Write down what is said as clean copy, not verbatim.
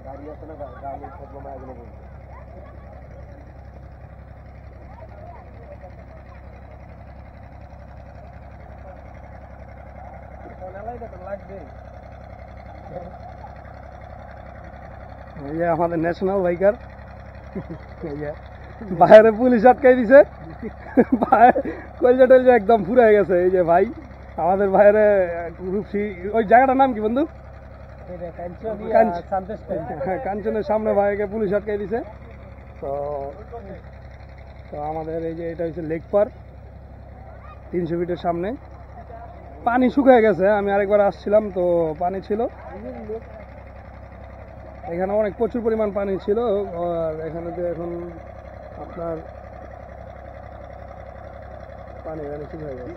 গাড়ি আছে না গাড়ি সব মায়াগুলো বলছে আমাদের ন্যাশনাল বাইকার বাইরে পুলিশ আটকাই দিছে কলজা টলজা একদম ফুরাই গেছে। এই যে ভাই আমাদের বাইরে রূপসী ওই জায়গাটার নাম কি বন্ধু? কাঞ্চনের সামনে ভাইকে পুলিশ আটকাই দিছে। তো তো আমাদের এই যে এটা হচ্ছে লেক পার্ক 300 ফিটের সামনে। পানি শুকিয়ে গেছে, আমি আরেকবার আসছিলাম তো পানি ছিল এখানে, অনেক প্রচুর পরিমাণ পানি ছিল। আর এখানে যে এখন আপনার পানি শুকিয়ে গেছে।